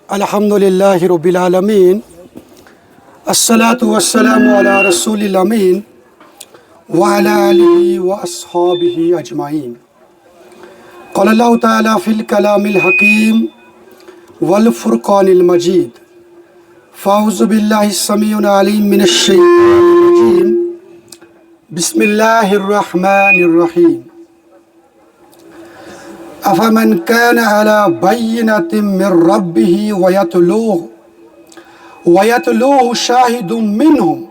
Alhamdulillahi Rabbil Alameen. As-salatu was-salamu ala Rasulil Ameen wa ala alihi wa ashabihi ajma'in. Qala Allahu ta'ala fil kalamil hakim wal furqanil majid. Fa'uzu billahi as-sami'ul alim minash shaitanir rajim. Bismillahir rahmanir rahim. أفمن كان على بينة من ربه ويتلوه شاهد منهم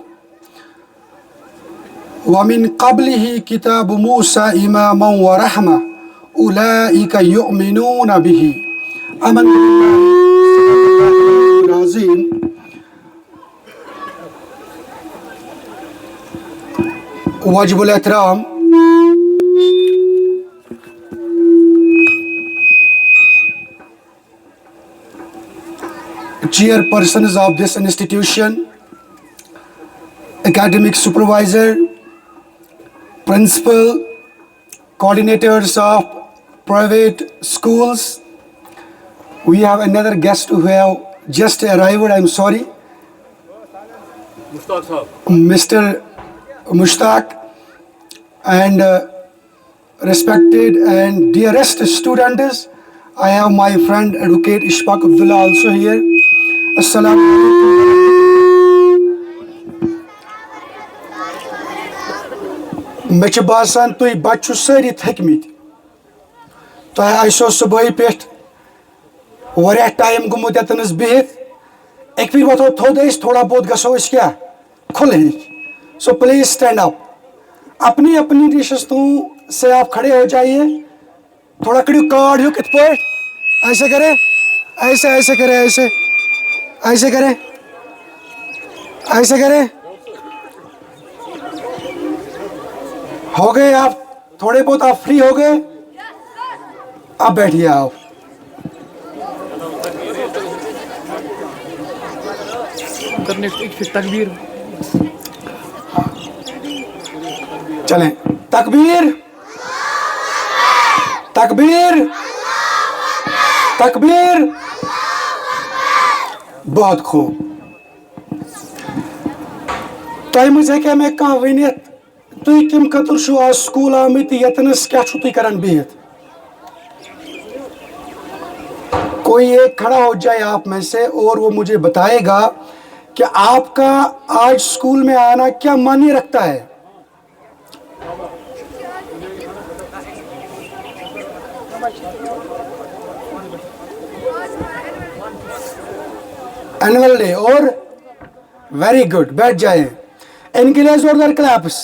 ومن قبله كتاب موسى إماما ورحمة أولئك يؤمنون به آمنت بالله العظيم. واجب الاحترام chairpersons of this institution, academic supervisor, principal, coordinators of private schools. We have another guest who have just arrived. I'm sorry, Mr. Mushtaq, and respected and dearest students. I have my friend Advocate Ishfaq Abdullah also here. Assalamu alaikum. مےٚ چھُ باسان تُہۍ بچہٕ چھِو سٲری تھٔکمٕتۍ. تۄہہِ آسیو صُبحٲے پٮ۪ٹھ واریاہ ٹایم گوٚمُت ییٚتنَس بِہِتھ. اَکہِ پھِرِ وۄتھو تھوٚد أسۍ تھوڑا بہت گژھو أسۍ کیٛاہ کھُلہٕ. So please stand up. اپنی اپنی ڈشز سے آپ کھڑے ہو جائیے. تھوڑا کڑیو کارڈ ہو کت پٲٹھۍ ایسے کرے ایسے ایسے کرے ایسے ایسے کرے ایسے کرے. ہو گئے آپ تھوڑے بہت آپ فری ہو گئے. آپ بیٹھیے. آپ تکبیر چلیں. تکبیر تکبیر تکبیر. بہت خوب. تۄہہِ منٛز ہیٚکیٛاہ مےٚ کانٛہہ ؤنِتھ تُہۍ کَمہِ خٲطرٕ چھُو آز سکوٗل آمٕتۍ ییٚتنَس کیٛاہ چھُو تُہۍ کران بِہِتھ؟ کوئی ایک کھڑا ہو جائے آپ میں سے اور وہ مجھے بتائے گا کہ آپ کا آج اسکول میں آنا کیا معنی رکھتا ہے. اینول ڈے اور ویری گڈ. بیٹھ جائیں. ان کے لیے زوردار کلیپس.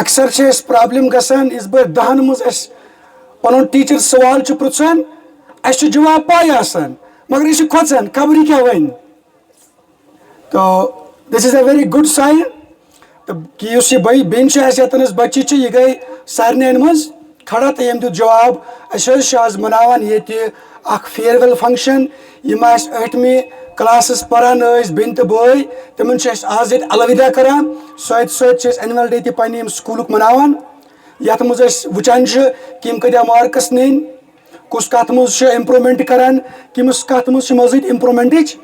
اکثر چھِ اَسہِ پرابلم گژھان یِژ بٲرۍ دہن منٛز اَسہِ پنُن ٹیٖچر سوال چھُ پرٛژھان اَسہِ چھُ جواب پاے آسان مگر یہِ چھُ کھۄژان خبر یہِ کیٛاہ وَنہِ. تو دِس از اے ویری گُڈ ساین. تہٕ یُس یہِ بیٚنہِ چھِ اَسہِ ییٚتنَس بچی چھِ یہِ گٔے سارنٕے منٛز کھڑا تہٕ ییٚمۍ دیُت جواب. أسۍ حظ چھِ آز مناوان ییٚتہِ اکھ فیرویل فنٛکشن. یِم اَسہِ 8مہِ کلاسس پران ٲسۍ بیٚنہِ تہٕ بٲے تِمن چھِ أسۍ آز ییٚتہِ الوداع کران. سۭتۍ سۭتۍ چھِ أسۍ اینول ڈے تہِ پننہِ ییٚمہِ سکوٗلُک مناوان یتھ منٛز أسۍ وٕچھان چھِ کہِ یِم کۭتیاہ مارکس نِنۍ, کُس کتھ منٛز چھُ امپروٗمینٹ کران, کٔمِس کتھ منٛز چھِ مزیٖد امپروٗمینٹٕچ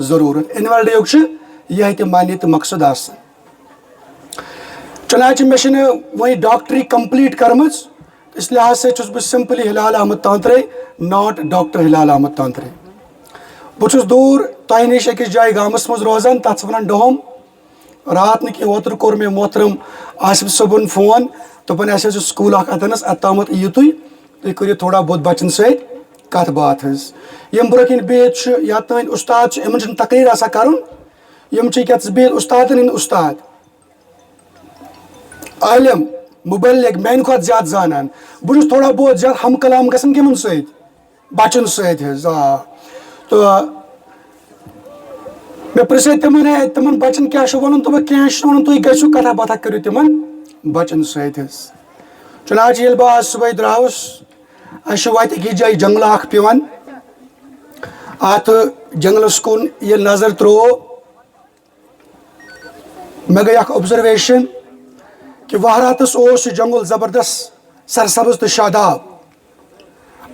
ضروٗرت. اینول ڈے یُک چھُ یِہے تہِ معنی تہٕ مقصد آسان. چنانچہ مےٚ چھنہٕ وۄنۍ ڈاکٹری کمپلیٖٹ کٔرمٕژ اس لحاظ سے چھُس بہٕ simply Hilal Ahmad Tantray not doctor Hilal Ahmad Tantray. بہٕ چھُس دوٗر تۄہہِ نِش أکِس جایہِ گامس منٛز روزان تتھ چھِ ونان ڈوہم. رات نہٕ کینٛہہ اوترٕ کوٚر مےٚ محترم آصف صٲبن فون دوٚپُن اَسہِ حظ چھُ سکوٗل اکھ اتنس اتھ تامتھ یِیِو تُہۍ کٔرِو تھوڑا بہت بچن سۭتۍ کتھ باتھ حظ. یِم برونٛہہ کِنۍ بِہِتھ چھُ یا تُہنٛدۍ اُستاد چھِ یِمن چھُنہٕ تقریٖر آسان کرُن. یِم چھِ ییٚتٮ۪س بِہِتھ اُستادن ہٕنٛدۍ اُستاد عٲلِم مُبلِغ میانہِ کھۄتہٕ زیادٕ زانان. بہٕ چھُس تھوڑا بہت زیادٕ ہم کلام گژھان کِمن سۭتۍ بچن سۭتۍ حظ. تہٕ مےٚ پرٛژھے تِمن بچن کیٛاہ چھُ ونُن. دوٚپُکھ کینٛہہ چھُنہٕ ونُن تُہۍ گٔژھِو کتھا باتھا کٔرِو تِمن بچن سۭتۍ حظ. چنانچہ ییٚلہِ بہٕ آز صُبحٲے درٛاوُس اَسہِ چھُ وتہِ أکِس جایہِ جنگلہٕ اکھ پیوان. اتھ جنگلس کُن ییٚلہِ نظر ترٛوو مےٚ گٔے اکھ اوبزرویشن کہ وہراتس اوس یہِ جنگل زبردست سرسبز تہٕ شاداب.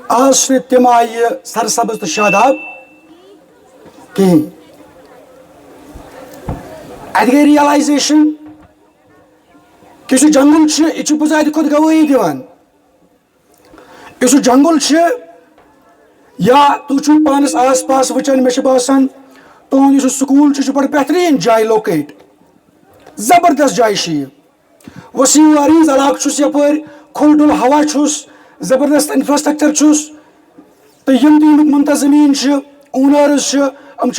آج تم آئی سرسبز تو شاداب کہیں ات گئی ریئلائزیشن کہ سہ جنگل یہ بزاد کھت گواہی دان یہ جنگل یا تھی پانس آس پاس وچان مے باسان تہد سکول بڑا بہترین جائے لوکیٹ زبردست جائے یہ وسیع و عریض علاقہ یپر کھل ڈل ہوا زبردست انفراسٹرکچر تو یم تک منتظمین اونرز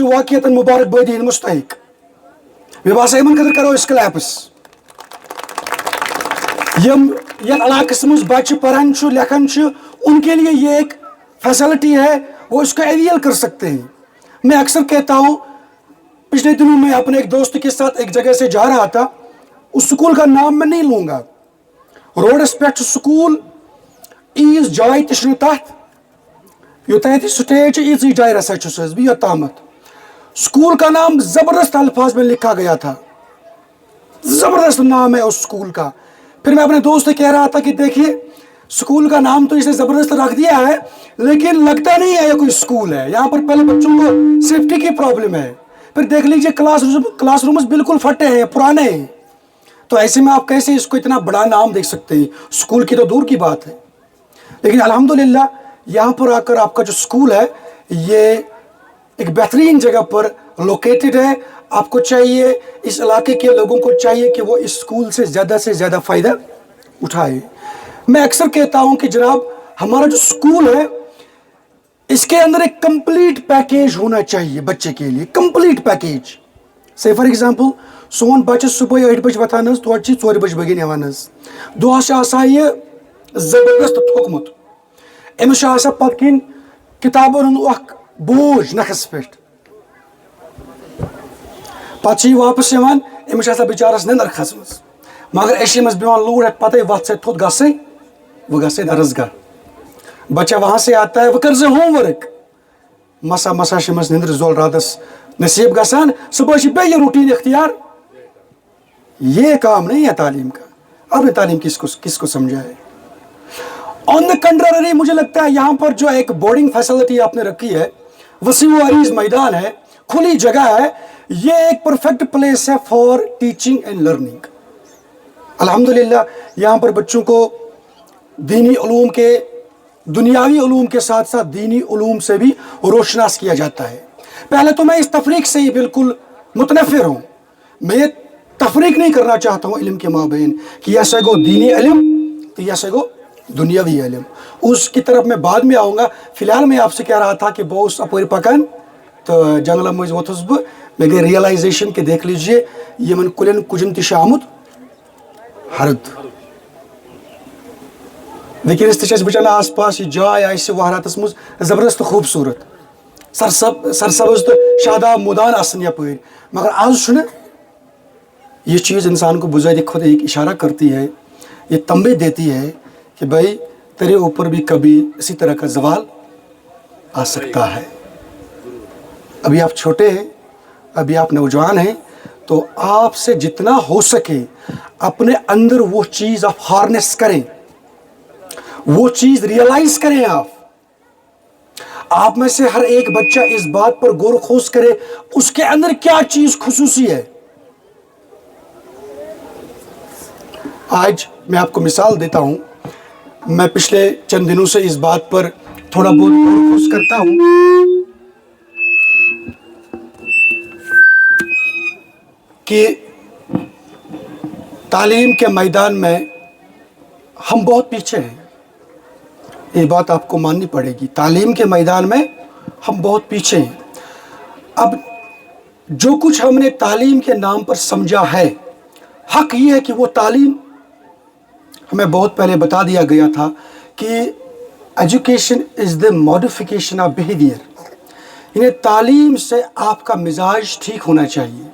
واقعیت مبارکبادی ہند مستحق مے باسان ان خاطر کرو اس کلیپس یم یتھ علاقس مز بچہ پڑھان لکھان ان کے لیے یہ ایک فیسلٹی ہے وہ اس کا ایویل کر سکتے ہیں. میں اکثر کہتا ہوں پچھلے دنوں میں اپنے ایک دوست کے ساتھ ایک جگہ سے جا رہا تھا اس سکول کا نام میں نہیں لوں گا روڈس پہ سکول ایز جائے تشن تحت یوتھ سٹیج ایز جائے رسا بھی یوتامت سکول کا نام زبردست الفاظ میں لکھا گیا تھا زبردست نام ہے اس سکول کا. پھر میں اپنے دوست سے کہہ رہا تھا کہ دیکھیے سکول کا نام تو اسے زبردست رکھ دیا ہے لیکن لگتا نہیں ہے یہ کوئی سکول ہے یہاں پر پہلے بچوں کو سیفٹی کی پرابلم ہے پھر دیکھ لیجئے کلاس رومز بالکل پھٹے ہیں پرانے ہیں تو ایسے میں آپ کیسے اس کو اتنا بڑا نام دیکھ سکتے ہیں سکول کی تو دور کی بات ہے. لیکن الحمدللہ یہاں پر آ کر آپ کا جو سکول ہے یہ ایک بہترین جگہ پر لوکیٹڈ ہے. آپ کو چاہیے اس علاقے کے لوگوں کو چاہیے کہ وہ اس سکول سے زیادہ فائدہ اٹھائے. میں اکثر کہتا ہوں کہ جناب ہمارا جو سکول ہے اس کے اندر ایک کمپلیٹ پیکیج ہونا چاہیے بچے کے لیے کمپلیٹ پیکیج. سے فار ایگزامپل سون بچہ صبح 8 بجے وتھان تور 4 بجے بگین یوان دہس یہ زبردست تھوکمت امس پتہ کن کتابن ہند بوجھ نکھس پہ پتہ واپس امس بچارس نندر کھسم مگر امس بیوان لوڑ پتہ وت سے تھوت گھسے وہ گھسے درسگاہ بچہ وہاں سے آتا ہے وہ کر سے ہوم ورک مسا امس نندر زول راتس نصیب گسان صبح بے یہ روٹین اختیار. یہ کام نہیں ہے تعلیم کا. اب تعلیم کس کو سمجھائے. آن دا کنٹرری مجھے لگتا ہے یہاں پر جو ایک بورڈنگ فیسلٹی آپ نے رکھی ہے وسیع و عریض میدان ہے کھلی جگہ ہے یہ ایک پرفیکٹ پلیس ہے فار ٹیچنگ اینڈ لرننگ. الحمدللہ یہاں پر بچوں کو دینی علوم کے دنیاوی علوم کے ساتھ ساتھ دینی علوم سے بھی روشناس کیا جاتا ہے. پہلے تو میں اس تفریق سے ہی بالکل متنفر ہوں. میں یہ تفریق نہیں کرنا چاہتا ہوں علم کے مابین کہ یہ سے گو دینی علم تو یہ سے گو دنیاوی علم. اس کی طرف میں بعد میں آؤں گا. فی الحال میں آپ سے کہہ رہا تھا کہ بہت اپور پکان تو جنگل مز ووتھس بہ گئی ریئلائزیشن کہ دیکھ لیجیے یمن کلین کجن تہ آمت ہرد ونکس تہ بچان آس پاس یہ جائے آسہ وہراتس مز زبردست خوبصورت سرسبز تو شاداب مودان آسن یپر مگر آج یہ چیز انسان کو بزرگ خود ایک اشارہ کرتی ہے یہ تنبیہ دیتی ہے کہ بھائی تیرے اوپر بھی کبھی اسی طرح کا زوال آ سکتا ہے. ابھی آپ چھوٹے ہیں ابھی آپ نوجوان ہیں تو آپ سے جتنا ہو سکے اپنے اندر وہ چیز آپ ہارنس کریں وہ چیز ریئلائز کریں. آپ میں سے ہر ایک بچہ اس بات پر غور و خوض کرے اس کے اندر کیا چیز خصوصی ہے. آج میں آپ کو مثال دیتا ہوں. میں پچھلے چند دنوں سے اس بات پر تھوڑا بہت غور و خوض کرتا ہوں کہ تعلیم کے میدان میں ہم بہت پیچھے ہیں. یہ بات آپ کو ماننی پڑے گی. تعلیم کے میدان میں ہم بہت پیچھے ہیں. اب جو کچھ ہم نے تعلیم کے نام پر سمجھا ہے حق یہ ہے کہ وہ تعلیم ہمیں بہت پہلے بتا دیا گیا تھا کہ education is the modification of behaviour. یعنی تعلیم سے آپ کا مزاج ٹھیک ہونا چاہیے.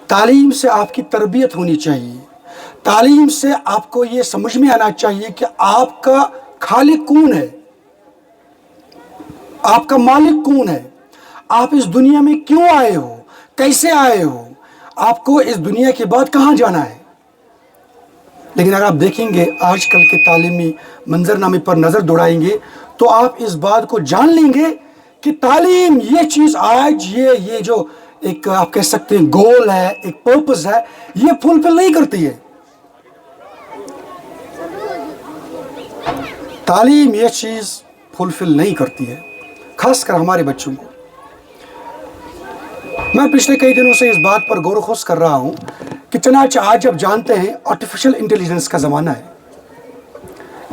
تعلیم سے آپ کی تربیت ہونی چاہیے. تعلیم سے آپ کو یہ سمجھ میں آنا چاہیے کہ آپ کا خالق کون ہے آپ کا مالک کون ہے آپ اس دنیا میں کیوں آئے ہو کیسے آئے ہو آپ کو اس دنیا کے بعد کہاں جانا ہے. لیکن اگر آپ دیکھیں گے آج کل کے تعلیمی منظرنامے پر نظر دوڑائیں گے تو آپ اس بات کو جان لیں گے کہ تعلیم یہ چیز آج یہ جو ایک آپ کہہ سکتے ہیں گول ہے، ایک پرپز ہے، یہ فلفل نہیں کرتی ہے۔ تعلیم یہ چیز فلفل نہیں کرتی ہے، خاص کر ہمارے بچوں کو۔ میں پچھلے کئی دنوں سے اس بات پر غور و خوض کر رہا ہوں کہ چنانچہ آج آپ جانتے ہیں آرٹیفیشل انٹیلیجنس کا زمانہ ہے،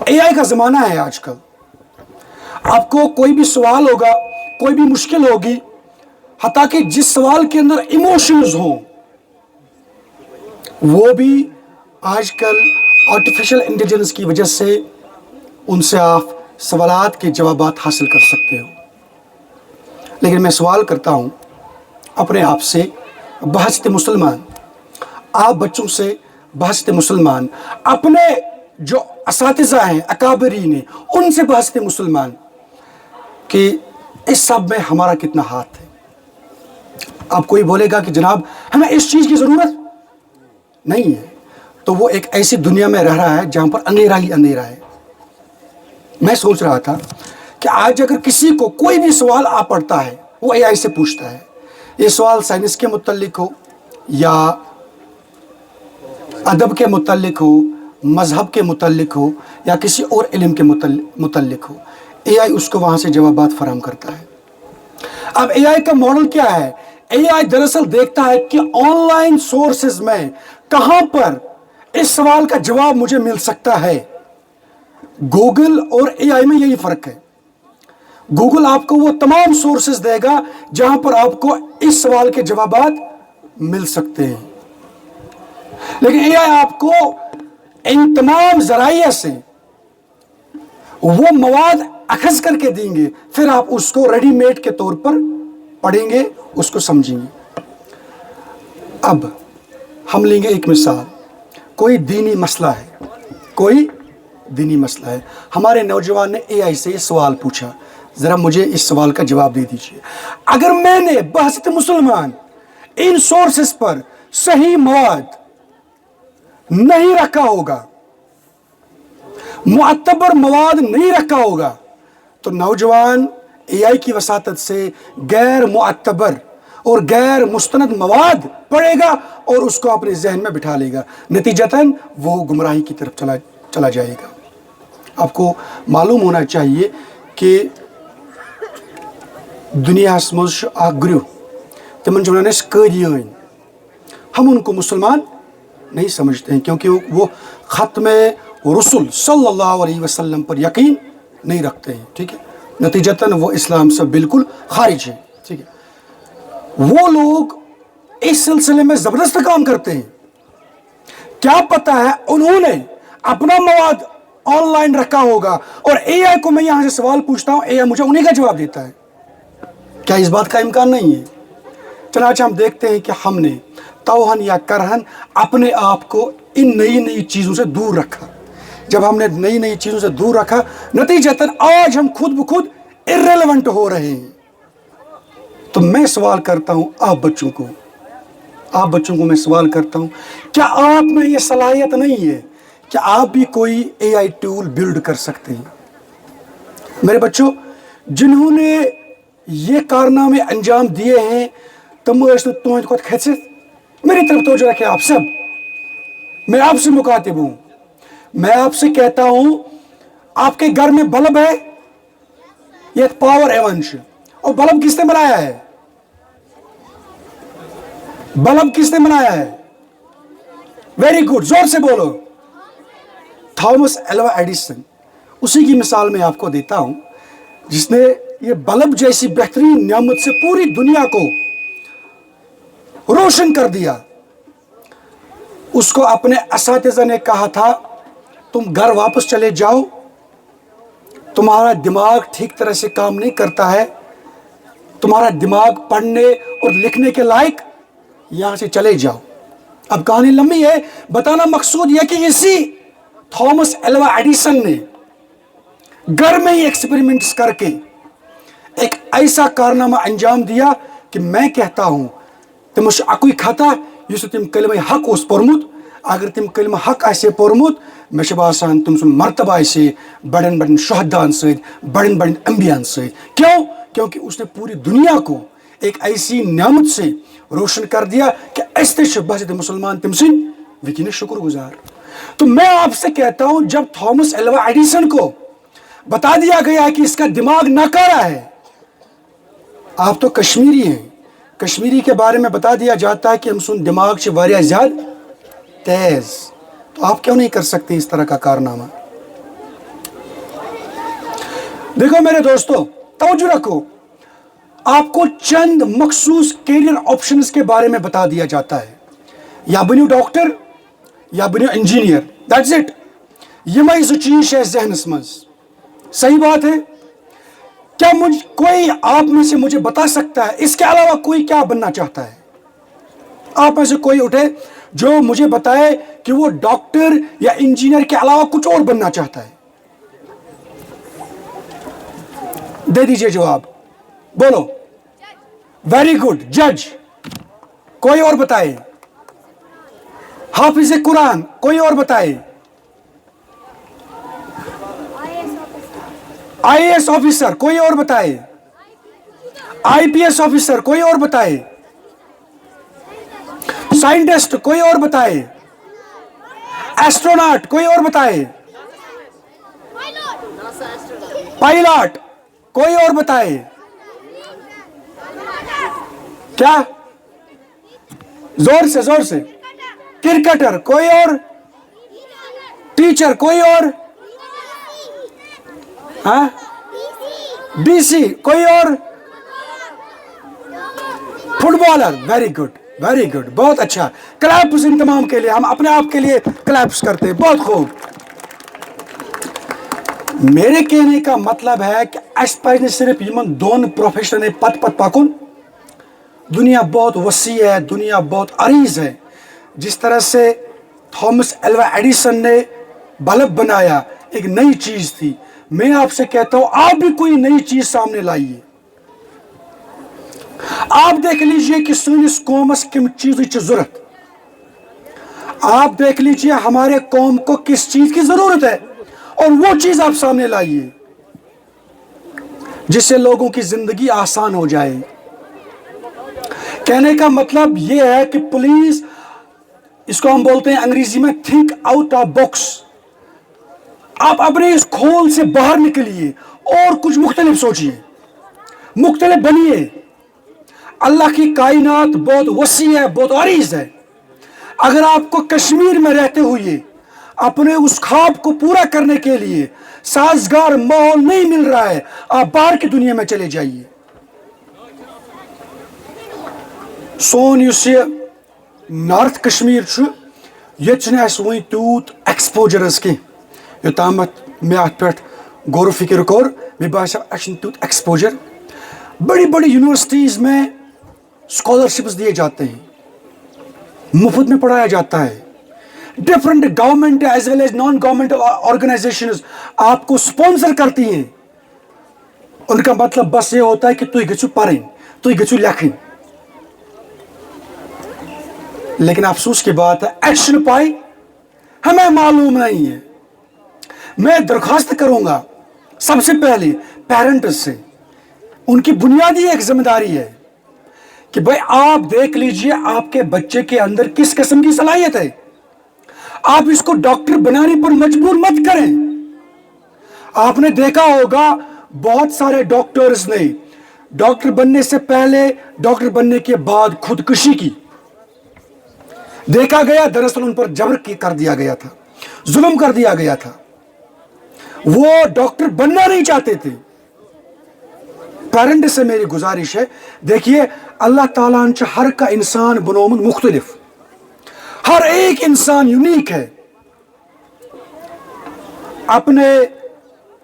اے آئی کا زمانہ ہے آج کل۔ آپ کو کوئی بھی سوال ہوگا، کوئی بھی مشکل ہوگی، حتیٰ کہ جس سوال کے اندر ایموشنز ہوں، وہ بھی آج کل آرٹیفیشل انٹیلیجنس کی وجہ سے ان سے آپ سوالات کے جوابات حاصل کر سکتے ہو۔ لیکن میں سوال کرتا ہوں اپنے آپ سے بحثت مسلمان، آپ بچوں سے بحثت مسلمان، اپنے جو اساتذہ ہیں، اکابرین ہیں، ان سے بحثت مسلمان کہ اس سب میں ہمارا کتنا ہاتھ ہے۔ اب کوئی بولے گا کہ جناب ہمیں اس چیز کی ضرورت نہیں ہے، تو وہ ایک ایسی دنیا میں رہ رہا ہے جہاں پر اندھیرا ہی اندھیرا ہے۔ میں سوچ رہا تھا کہ آج اگر کسی کو کوئی بھی سوال آ پڑتا ہے، وہ اے آئی سے پوچھتا ہے، یہ سوال سائنس کے متعلق ہو یا ادب کے متعلق ہو، مذہب کے متعلق ہو یا کسی اور علم کے متعلق ہو، اے آئی اس کو وہاں سے جوابات فراہم کرتا ہے۔ اب اے آئی کا ماڈل کیا ہے؟ اے آئی دراصل دیکھتا ہے کہ آن لائن سورسز میں کہاں پر اس سوال کا جواب مجھے مل سکتا ہے۔ گوگل اور اے آئی میں یہی فرق ہے۔ گوگل آپ کو وہ تمام سورسز دے گا جہاں پر آپ کو اس سوال کے جوابات مل سکتے ہیں، لیکن اے آئی آپ کو ان تمام ذرائع سے وہ مواد اخذ کر کے دیں گے، پھر آپ اس کو ریڈی میڈ کے طور پر پڑھیں گے، اس کو سمجھیں گے۔ اب ہم لیں گے ایک مثال، کوئی دینی مسئلہ ہے، کوئی دینی مسئلہ ہے، ہمارے نوجوان نے اے آئی سے یہ سوال پوچھا، ذرا مجھے اس سوال کا جواب دے دیجیے۔ اگر میں نے بحثت مسلمان ان سورسز پر صحیح مواد نہیں رکھا ہوگا، معتبر مواد نہیں رکھا ہوگا، تو نوجوان اے آئی کی وساطت سے غیر معتبر اور غیر مستند مواد پڑھے گا اور اس کو اپنے ذہن میں بٹھا لے گا، نتیجتاً وہ گمراہی کی طرف چلا جائے گا۔ آپ کو معلوم ہونا چاہیے کہ دنیا مز گروہ تمن ونان قادیان، ہم ان کو مسلمان نہیں سمجھتے ہیں کیونکہ وہ ختم رسول صلی اللہ علیہ وسلم پر یقین نہیں رکھتے ہیں، ٹھیک ہے، نتیجتاً وہ اسلام سے بالکل خارج ہے، ٹھیک ہے۔ وہ لوگ اس سلسلے میں زبردست کام کرتے ہیں، کیا پتہ ہے انہوں نے اپنا مواد آن لائن رکھا ہوگا اور اے آئی کو میں یہاں سے سوال پوچھتا ہوں، اے آئی مجھے انہی کا جواب دیتا ہے۔ کیا اس بات کا امکان نہیں ہے؟ چنانچہ ہم دیکھتے ہیں کہ ہم نے توہن یا کرہن اپنے آپ کو ان نئی چیزوں سے دور رکھا۔ جب ہم نے نئی چیزوں سے دور رکھا، نتیجتاً آج ہم خود بخود irrelevant ہو رہے ہیں۔ تو میں سوال کرتا ہوں آپ بچوں کو میں سوال کرتا ہوں، کیا آپ میں یہ صلاحیت نہیں ہے کہ آپ بھی کوئی اے آئی ٹول بلڈ کر سکتے ہیں؟ میرے بچوں، جنہوں نے یہ کارنامے انجام دیے ہیں تم تہند کھت کھست، میری طرف توجہ رکھیں آپ سب، میں آپ سے مخاطب ہوں، میں آپ سے کہتا ہوں آپ کے گھر میں بلب ہے، یہ پاور ایونش، اور بلب کس نے بنایا ہے؟ بلب کس نے بنایا ہے؟ ویری گڈ، زور سے بولو، تھامس ایلوا ایڈیسن۔ اسی کی مثال میں آپ کو دیتا ہوں جس نے یہ بلب جیسی بہترین نعمت سے پوری دنیا کو روشن کر دیا۔ اس کو اپنے اساتذہ نے کہا تھا تم گھر واپس چلے جاؤ، تمہارا دماغ ٹھیک طرح سے کام نہیں کرتا ہے، تمہارا دماغ پڑھنے اور لکھنے کے لائق، یہاں سے چلے جاؤ۔ اب کہانی لمبی ہے، بتانا مقصود یہ کہ اسی تھامس ایلوا ایڈیسن نے گھر میں ہی ایکسپیریمنٹس کر کے ایک ایسا کارنامہ انجام دیا کہ میں کہتا ہوں تم اکوئی کھاتا یس تم کلمہ حق اس پورمت اگر تم کلمہ حق آسے پورمت مے چھ باسان تم سن مرتبہ آسے بڑن بڑن شہدان ست بڑن بڑن انبیاء ست کیونکہ اس نے پوری دنیا کو ایک ایسی نعمت سے روشن کر دیا کہ اس تے بحث مسلمان تم سن وکنس شکر گزار. تو میں آپ سے کہتا ہوں جب تھامس ایلوا ایڈیسن کو بتا دیا گیا کہ اس کا دماغ ناکارہ ہے، آپ تو کشمیری ہیں، کشمیری کے بارے میں بتا دیا جاتا ہے کہ ہم سن دماغ سے واریاہ زیادہ تیز، تو آپ کیوں نہیں کر سکتے اس طرح کا کارنامہ؟ دیکھو میرے دوستو، توجہ رکھو، آپ کو چند مخصوص کیریئر آپشنز کے بارے میں بتا دیا جاتا ہے، یا بنیو ڈاکٹر یا بنیو انجینئر، دیٹس اٹ. یہ زٕ چیز ہے ذہنس مز. صحیح بات ہے. کیا کوئی آپ میں سے مجھے بتا سکتا ہے اس کے علاوہ کوئی کیا بننا چاہتا ہے؟ آپ میں سے کوئی اٹھے جو مجھے بتائے کہ وہ ڈاکٹر یا انجینئر کے علاوہ کچھ اور بننا چاہتا ہے. دے دیجئے جواب، بولو. Very good. جج. کوئی اور بتائے؟ حافظ قرآن. کوئی اور بتائے؟ آئی اے ایس آفیسر. کوئی اور بتائے؟ آئی پی ایس آفیسر. کوئی اور بتائے؟ سائنٹسٹ. کوئی اور بتائے؟ ایسٹروناٹ. کوئی اور بتائے؟ پائلٹ. کوئی اور بتائے؟ کیا؟ زور سے زور سے. کرکٹر. کوئی اور؟ ٹیچر. کوئی اور؟ ہاں، ڈی سی. کوئی اور؟ Footballer. Very good, very good, بہت اچھا. کلیپس ان تمام کے لیے، ہم اپنے آپ کے لیے کلیپس کرتے ہیں. بہت خوب. میرے کہنے کا مطلب ہے کہ اس پہ صرف یمن دون پروفیشن پت پکن. دنیا بہت وسیع ہے، دنیا بہت عریض ہے. جس طرح سے تھامس ایلوا ایڈیسن نے بلب بنایا، ایک نئی چیز تھی. میں آپ سے کہتا ہوں آپ بھی کوئی نئی چیز سامنے لائیے. آپ دیکھ لیجئے کہ سنس قومس کم چیز کی ضرورت. آپ دیکھ لیجئے ہمارے قوم کو کس چیز کی ضرورت ہے اور وہ چیز آپ سامنے لائیے جس سے لوگوں کی زندگی آسان ہو جائے. کہنے کا مطلب یہ ہے کہ پلیز، اس کو ہم بولتے ہیں انگریزی میں تھنک آؤٹ آف باکس. آپ اپنے اس کھول سے باہر نکلیے اور کچھ مختلف سوچیے، مختلف بنیے. اللہ کی کائنات بہت وسیع ہے، بہت عریض ہے. اگر آپ کو کشمیر میں رہتے ہوئے اپنے اس خواب کو پورا کرنے کے لیے سازگار ماحول نہیں مل رہا ہے، آپ باہر کی دنیا میں چلے جائیے. سون یہ نارتھ کشمیر یہ ون تیوت ایکسپوجر کی یوتامت میں ات پہ غور و فکر کور میں باسو اچھا تیوت ایکسپوجر. بڑی بڑی یونیورسٹیز میں اسکالرشپس دیے جاتے ہیں، مفت میں پڑھایا جاتا ہے. Different government as well as non government organisations آپ کو اسپانسر کرتی ہیں. ان کا مطلب بس یہ ہوتا ہے کہ تھی گھو پرن، تھی گھو لکھن. لیکن افسوس کی بات ہے ایکشن پائی ہمیں معلوم نہیں ہے. میں درخواست کروں گا سب سے پہلے پیرنٹس سے، ان کی بنیادی ایک ذمہ داری ہے کہ بھائی آپ دیکھ لیجئے آپ کے بچے کے اندر کس قسم کی صلاحیت ہے. آپ اس کو ڈاکٹر بنانے پر مجبور مت کریں. آپ نے دیکھا ہوگا بہت سارے ڈاکٹرز نے ڈاکٹر بننے سے پہلے، ڈاکٹر بننے کے بعد خودکشی کی. دیکھا گیا دراصل ان پر جبر کر دیا گیا تھا، ظلم کر دیا گیا تھا. وہ ڈاکٹر بننا نہیں چاہتے تھے. پیرنٹ سے میری گزارش ہے، دیکھیے اللہ تعالیٰ نے ہر کا انسان بنومت مختلف، ہر ایک انسان یونیک ہے. اپنے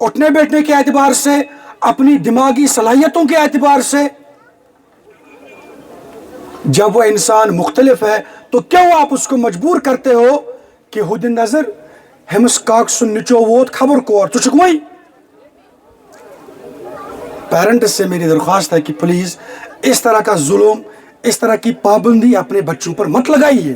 اٹھنے بیٹھنے کے اعتبار سے، اپنی دماغی صلاحیتوں کے اعتبار سے. جب وہ انسان مختلف ہے تو کیوں آپ اس کو مجبور کرتے ہو کہ ہد نظر ہمس کاک سن نچو ووت خبر کور تو چکوئی. پیرنٹس سے میری درخواست ہے کہ پلیز اس طرح کا ظلم، اس طرح کی پابندی اپنے بچوں پر مت لگائیے.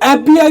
FBI